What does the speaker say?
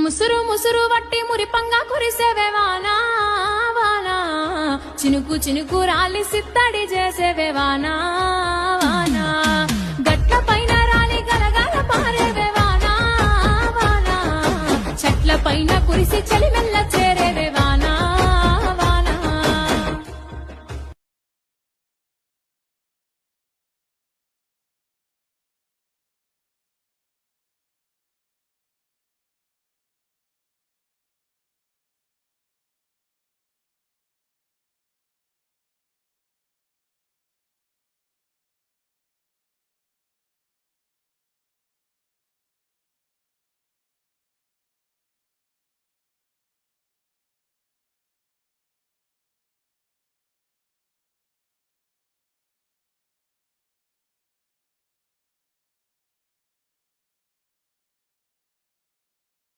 ముసురు ముసురు వట్టి మురిపంగా కురిసేవే వానా వానా, చినుకు చినుకు రాలి సిత్తడి చేసేవే వానా వానా, గట్ల పైన రాలి గలగల పారేవే వానా వానా, చెట్ల పైన కురిసి చలిమెల్ల